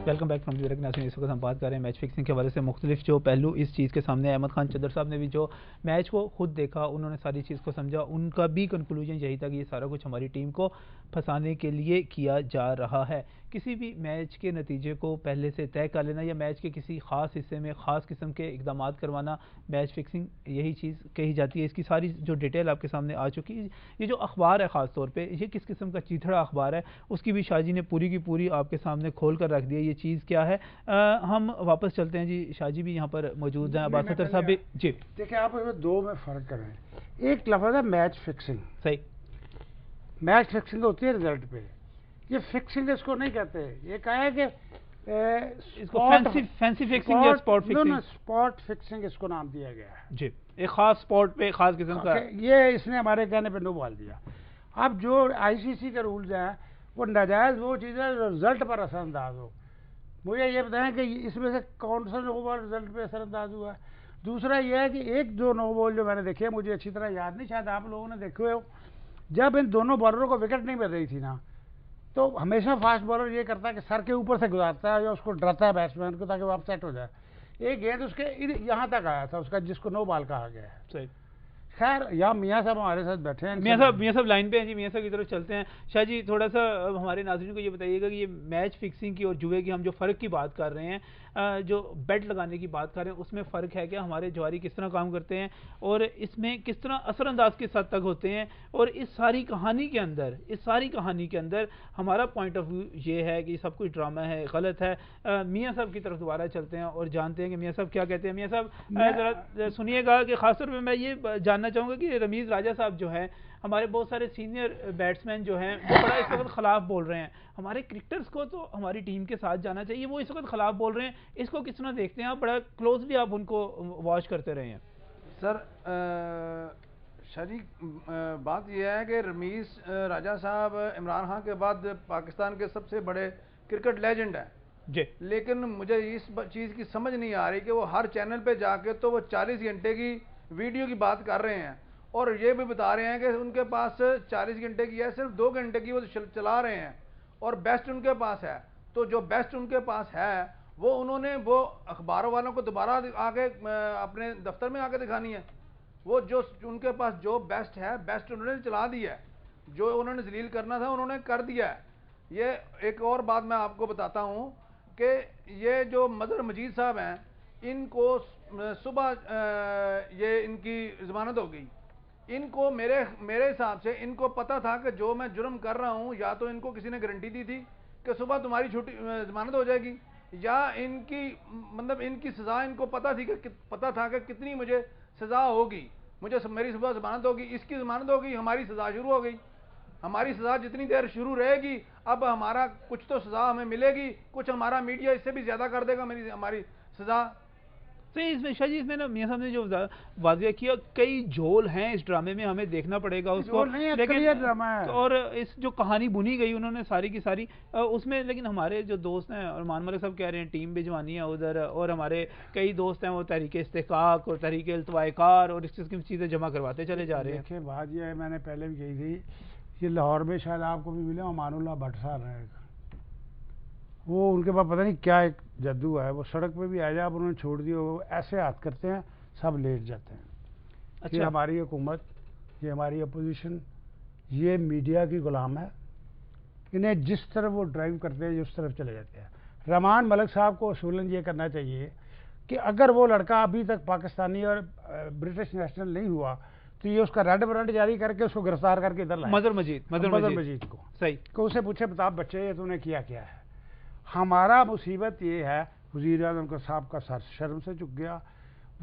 Welcome back from the नाज़रीन। इस वक्त हम बात कर रहे हैं मैच फिक्सिंग के हवाले से मुख्तलिफ जो पहलू इस चीज़ के सामने। अहमद खान चदर साहब ने भी जो मैच को खुद देखा, उन्होंने सारी चीज़ को समझा, उनका भी कंक्लूजन यही था कि ये सारा कुछ हमारी टीम को फंसाने के लिए किया जा रहा है। किसी भी मैच के नतीजे को पहले से तय कर लेना या मैच के किसी खास हिस्से में खास किस्म के इकदाम करवाना, मैच फिक्सिंग यही चीज़ कही जाती है। इसकी सारी जो डिटेल आपके सामने आ चुकी है। ये जो अखबार है ख़ास तौर पे, ये किस किस्म का चीथड़ा अखबार है, उसकी भी शाहजी ने पूरी की पूरी आपके सामने खोल कर रख दी है। ये चीज़ क्या है, हम वापस चलते हैं जी। शाहजी भी यहाँ पर मौजूद हैं, अब्बास सत्तर साहब भी। जी देखिए, आप इसमें दो में फ़र्क करें। एक लफ्ज़ है मैच फिक्सिंग। सही, मैच फिक्सिंग होती है रिजल्ट पे। ये फिक्सिंग इसको नहीं कहते। ये कहा है कि इसको फैंसी फिक्सिंग या स्पॉट फिक्सिंग, स्पॉट फिक्सिंग इसको नाम दिया गया है जी। एक खास स्पॉट पे खास किस्म का ये इसने हमारे कहने पे नो बॉल दिया। अब जो आईसीसी के रूल्स हैं वो नाजायज़ वो चीज़ है रिजल्ट पर असरअंदाज हो। मुझे ये बताएं कि इसमें से कौन सा नो बॉल रिजल्ट पे असरअंदाज हुआ है। दूसरा ये है कि एक दो नो बॉल जो मैंने देखे, मुझे अच्छी तरह याद नहीं, शायद आप लोगों ने देखे हो, जब इन दोनों बॉलरों को विकेट नहीं मिल रही थी ना, तो हमेशा फास्ट बॉलर ये करता है कि सर के ऊपर से गुजारता है या उसको डराता है बैट्समैन को, ताकि वो अपसेट हो जाए। एक गेंद उसके यहाँ तक आया था उसका, जिसको नो बॉल कहा गया है। सही। खैर, यहाँ मियाँ साहब हमारे साथ बैठे हैं। मियाँ साहब लाइन पे हैं जी। मियाँ साहब की तरफ चलते हैं। शाह जी, थोड़ा सा हमारे नाज़रीन को ये बताइएगा कि ये मैच फिक्सिंग की और जुए की हम जो फ़र्क की बात कर रहे हैं, जो बेट लगाने की बात कर रहे हैं, उसमें फ़र्क है क्या? हमारे जवारी किस तरह काम करते हैं और इसमें किस तरह असरअंदाज किस हद तक होते हैं? और इस सारी कहानी के अंदर हमारा पॉइंट ऑफ व्यू ये है कि सब कुछ ड्रामा है, गलत है। मियाँ साहब की तरफ दोबारा चलते हैं और जानते हैं कि मियाँ साहब क्या कहते हैं। मियाँ साहब ज़रा सुनिएगा कि ख़ासतौर पर मैं ये जानना चाहूँगा कि रमीज़ राजा साहब जो हैं, हमारे बहुत सारे सीनियर बैट्समैन जो हैं, वो बड़ा इस वक्त ख़िलाफ़ बोल रहे हैं। हमारे क्रिकेटर्स को तो हमारी टीम के साथ जाना चाहिए, वो इस वक्त ख़िलाफ़ बोल रहे हैं। इसको किस तरह देखते हैं आप? बड़ा क्लोजली आप उनको वॉच करते रहे हैं। सर, शाजी, बात यह है कि रमीज़ राजा साहब इमरान खान के बाद पाकिस्तान के सबसे बड़े क्रिकेट लेजेंड हैं जी। लेकिन मुझे इस चीज़ की समझ नहीं आ रही कि वो हर चैनल पे जाके तो वो 40 घंटे की वीडियो की बात कर रहे हैं और ये भी बता रहे हैं कि उनके पास 40 घंटे की है, सिर्फ 2 घंटे की वो चला रहे हैं और बेस्ट उनके पास है। तो जो बेस्ट उनके पास है वो उन्होंने वो अखबारों वालों को दोबारा आगे अपने दफ्तर में आके दिखानी है। वो जो उनके पास जो बेस्ट है, बेस्ट उन्होंने चला दिया है। जो उन्होंने जलील करना था उन्होंने कर दिया है। ये एक और बात मैं आपको बताता हूँ कि ये जो मदर मजीद साहब हैं, इनको सुबह ये इनकी जमानत हो गई। इनको मेरे हिसाब से इनको पता था कि जो मैं जुर्म कर रहा हूँ, या तो इनको किसी ने गारंटी दी थी कि सुबह तुम्हारी छुट्टी जमानत हो जाएगी, या इनकी मतलब इनकी सज़ा इनको पता था कि कितनी मुझे सज़ा होगी। मेरी सुबह जमानत होगी, इसकी जमानत होगी, हमारी सज़ा शुरू हो गई। हमारी सज़ा जितनी देर शुरू रहेगी, अब हमारा कुछ तो सज़ा हमें मिलेगी, कुछ हमारा मीडिया इससे भी ज़्यादा कर देगा हमारी सज़ा। सही। इसमें शाह जी, इसमें ना मियाँ साहब ने जो वाज़िया किया, कई झोल हैं इस ड्रामे में, हमें देखना पड़ेगा उसको। लेकिन ड्रामा है और इस जो कहानी बुनी गई उन्होंने सारी की सारी उसमें, लेकिन हमारे जो दोस्त हैं, और मान मलिक साहब कह रहे हैं टीम भिजवानी है उधर, और हमारे कई दोस्त हैं वो तहरीक इस्तेकाक और तहरीक इल्तवाकार और इस किस्म की चीज़ें जमा करवाते चले जा रहे हैं। देखिए, बात यह है, मैंने पहले भी कही थी, ये लाहौर में शायद आपको भी मिले, अमानुल्लाह भट्ट साहब हैं, वो उनके पास पता नहीं क्या एक जादू है, वो सड़क पे भी आ जाए, अब उन्होंने छोड़ दिया, वो ऐसे हाथ करते हैं सब लेट जाते हैं। अच्छा। ये हमारी हुकूमत, ये हमारी अपोजिशन, ये मीडिया की गुलाम है। इन्हें जिस तरफ वो ड्राइव करते हैं उस तरफ चले जाते हैं। रहमान मलिक साहब को असूलन ये करना चाहिए कि अगर वो लड़का अभी तक पाकिस्तानी और ब्रिटिश नेशनल नहीं हुआ तो ये उसका रेड वारंट जारी करके उसको गिरफ्तार करके इधर लाए। मदर मजीद को सही को उसे पूछे, बता बच्चे ये तूने किया क्या है। हमारा मुसीबत ये है, वज़ीर आज़म का साहब का सर शर्म से झुक गया,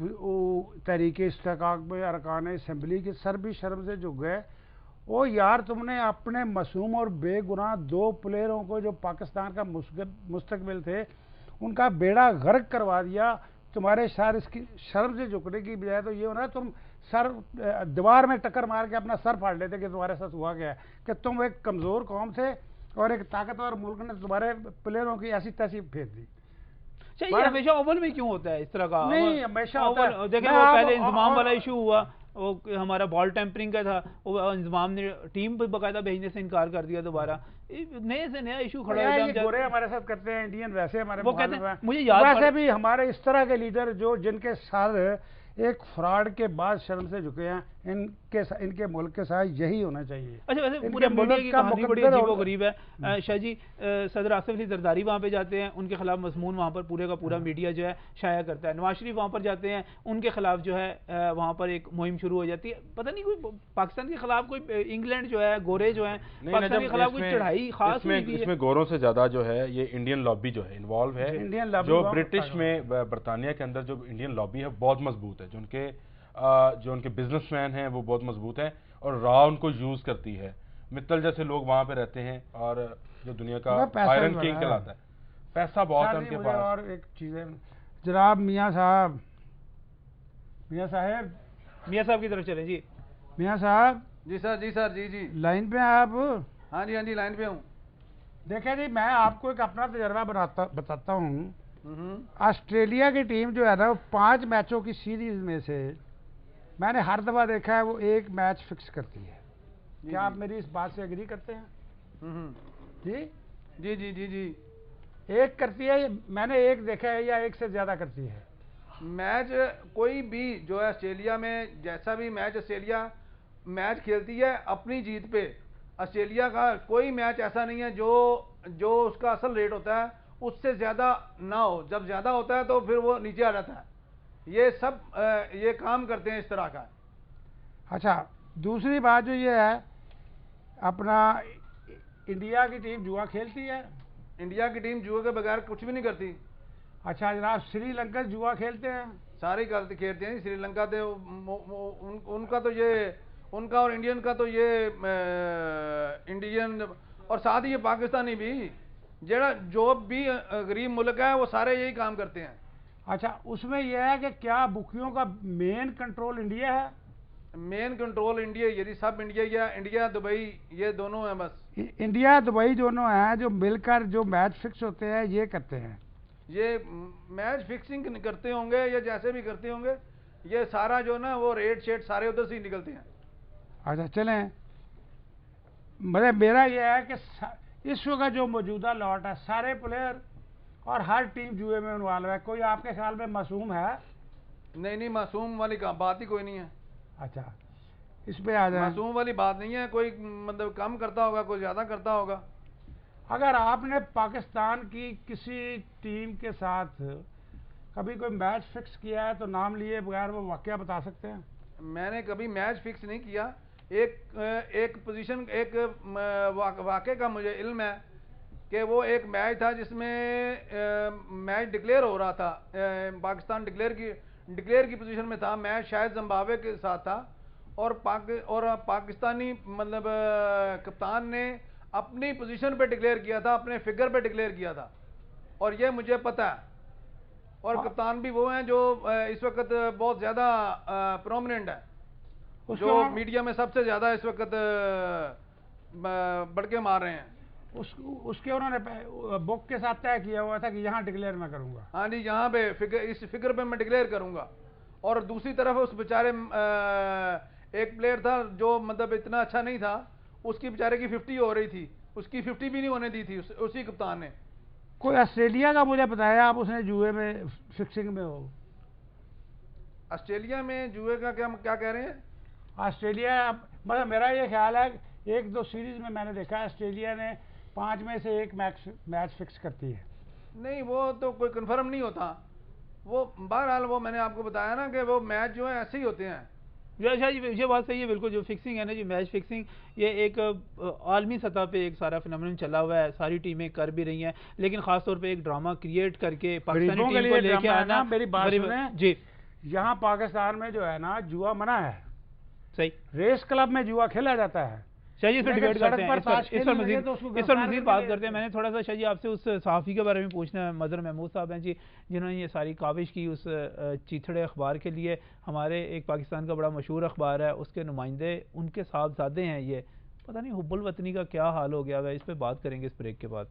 वो तहरीक इस्तेकाक में अरकान असम्बली के सर भी शर्म से झुक गए। ओ यार, तुमने अपने मासूम और बेगुनाह 2 प्लेयरों को जो पाकिस्तान का मुस्तकबिल थे, उनका बेड़ा गर्क करवा दिया। तुम्हारे सर इसकी शर्म से झुकने की बजाय तो ये होना तुम सर दीवार में टक्कर मार के अपना सर फाड़ लेते कि तुम्हारे साथ हुआ क्या है, कि तुम एक कमज़ोर कौम थे और एक ताकतवर मुल्क ने तुम्हारे प्लेयरों की ऐसी तैसी फेंक दी। ये हमेशा ओवल में क्यों होता है इस तरह का? नहीं, हमेशा होता है। देखिए, वो पहले इंतजाम वाला इशू हुआ, वो हमारा बॉल टेम्परिंग का था, वो इंतजाम ने टीम पर बाकायदा भेजने से इनकार कर दिया दोबारा। नए से नया इशू खड़ा यार, हो ये गोरे हमारे साथ करते हैं, इंडियन वैसे हमारे वो कहते हैं, मुखालिफ हैं। मुझे याद वैसे भी हमारे इस तरह के लीडर जो जिनके साथ एक फ्रॉड के बाद शर्म से झुके हैं, इनके मुल्क के साथ यही होना चाहिए। अच्छा, वैसे इनके पूरे मीडिया मुल्क की का कहानी बड़ी मुकद्दर अजीबो गरीब है। शाह जी, सदर आसिफ अली जरदारी वहाँ पे जाते हैं, उनके खिलाफ मजमून वहाँ पर पूरे का पूरा मीडिया जो है शाया करता है। नवाज शरीफ वहाँ पर जाते हैं, उनके खिलाफ जो है वहाँ पर एक मुहिम शुरू हो जाती है। पता नहीं कोई पाकिस्तान के खिलाफ कोई इंग्लैंड जो है, गोरे जो है पाकिस्तान के खिलाफ कोई चढ़ाई खास हुई थी? इसमें गोरों से ज्यादा जो है ये इंडियन लॉबी जो है इन्वॉल्व है। इंडियन लॉबी जो ब्रिटिश में बरतानिया के अंदर जो इंडियन लॉबी है बहुत मजबूत है, जो उनके बिजनेसमैन हैं वो बहुत मजबूत हैं और रॉ उनको यूज करती है। मित्तल जैसे लोग वहां पे रहते हैं और जो दुनिया का आयरन किंग कहलाता है, पैसा बहुत है उनके पास। और एक चीज है जनाब, मियाँ साहब की तरफ चले जी। मियाँ साहब, जी सर, जी सर, जी जी, लाइन पे हैं आप? हाँ जी, हाँ जी, लाइन पे हूँ। देखें जी, मैं आपको एक अपना तजर्बा बताता हूँ। ऑस्ट्रेलिया की टीम जो है ना, वो 5 मैचों की सीरीज में से मैंने हर दफा देखा है वो एक मैच फिक्स करती है। क्या आप मेरी इस बात से एग्री करते हैं? जी जी जी जी जी, एक करती है, मैंने एक देखा है, या एक से ज्यादा करती है? मैच कोई भी जो है ऑस्ट्रेलिया में, जैसा भी मैच ऑस्ट्रेलिया मैच खेलती है अपनी जीत पे, ऑस्ट्रेलिया का कोई मैच ऐसा नहीं है जो उसका असल रेट होता है उससे ज्यादा ना हो। जब ज्यादा होता है तो फिर वो नीचे आ जाता है। ये सब ये काम करते हैं इस तरह का। अच्छा, दूसरी बात जो ये है, अपना इंडिया की टीम जुआ खेलती है? इंडिया की टीम जुए के बगैर कुछ भी नहीं करती। अच्छा जनाब, श्रीलंका जुआ खेलते हैं? सारी खेलते हैं। श्रीलंका तो उनका तो ये, उनका और इंडियन का तो ये इंडियन और साथ ही ये पाकिस्तानी भी, जो भी गरीब मुल्क है वो सारे यही काम करते हैं। अच्छा, उसमें यह है कि क्या बुकियों का मेन कंट्रोल इंडिया है? मेन कंट्रोल इंडिया, यदि सब इंडिया या इंडिया दुबई ये दोनों हैं बस। इंडिया दुबई दोनों हैं जो मिलकर जो मैच फिक्स होते हैं ये करते हैं। ये मैच फिक्सिंग करते होंगे या जैसे भी करते होंगे, ये सारा जो ना वो रेट शेट सारे उधर से ही निकलते हैं। अच्छा चलें, मतलब मेरा यह है कि इस वक्त जो मौजूदा लॉट है सारे प्लेयर और हर टीम जुए में इन्वॉल्व है। कोई आपके ख्याल में मासूम है? नहीं, मासूम वाली बात ही कोई नहीं है। अच्छा, इस पे आ जाए। मासूम वाली बात नहीं है। कोई मतलब कम करता होगा, कोई ज्यादा करता होगा। अगर आपने पाकिस्तान की किसी टीम के साथ कभी कोई मैच फिक्स किया है तो नाम लिए बगैर वो वाकया बता सकते हैं? मैंने कभी मैच फिक्स नहीं किया। एक पोजीशन, एक वाकये का मुझे इल्म है कि वो एक मैच था जिसमें मैच डिक्लेयर हो रहा था, पाकिस्तान डिक्लेयर की पोजीशन में था। मैच शायद जिम्बाब्वे के साथ था और पाकिस्तानी मतलब कप्तान ने अपनी पोजीशन पे डिक्लेयर किया था, अपने फिगर पे डिक्लेयर किया था, और ये मुझे पता है। और कप्तान भी वो हैं जो इस वक्त बहुत ज्यादा प्रोमिनेंट है, जो मीडिया में सबसे ज्यादा इस वक्त बढ़ के मार रहे हैं। उसके उन्होंने बुक के साथ तय किया हुआ था कि यहाँ डिक्लेयर मैं करूंगा। हाँ जी, यहाँ पे इस फिगर पे मैं डिक्लेयर करूंगा। और दूसरी तरफ उस बेचारे एक प्लेयर था जो मतलब इतना अच्छा नहीं था, उसकी बेचारे की 50 हो रही थी, उसकी 50 भी नहीं होने दी थी उसी कप्तान ने। कोई ऑस्ट्रेलिया का मुझे बताया आप उसने जुए में फिक्सिंग में हो? ऑस्ट्रेलिया में जुए का क्या कह रहे हैं? ऑस्ट्रेलिया, मतलब मेरा ये ख्याल है 1-2 सीरीज में मैंने देखा है ऑस्ट्रेलिया ने 5 में से 1 मैच फिक्स करती है। नहीं, वो तो कोई कंफर्म नहीं होता। वो बहरहाल वो मैंने आपको बताया ना कि वो मैच जो है ऐसे ही होते हैं। ये बात सही है बिल्कुल। जो फिक्सिंग है ना जी, मैच फिक्सिंग, ये एक आलमी सतह पे एक सारा फिनोमेनन चला हुआ है, सारी टीमें कर भी रही हैं, लेकिन खासतौर पे एक ड्रामा क्रिएट करके पाकिस्तानी टीम को लेके आना। मेरी बात सुनें जी, यहाँ पाकिस्तान में जो है ना जुआ मना है। सही, रेस क्लब में जुआ खेला जाता है। शाह जी इस पर डिबेट करते हैं, इस पर मजीद बात करते हैं। मैंने थोड़ा सा शाह जी आपसे उस सहाफ़ी के बारे में पूछना है। मदर महमूद साहब हैं जी, जिन्होंने ये सारी काविश की उस चीथड़े अखबार के लिए। हमारे एक पाकिस्तान का बड़ा मशहूर अखबार है, उसके नुमाइंदे उनके साहबजादे हैं। ये पता नहीं हुब्बुल वतनी का क्या हाल हो गया है। इस पर बात करेंगे इस ब्रेक के बाद।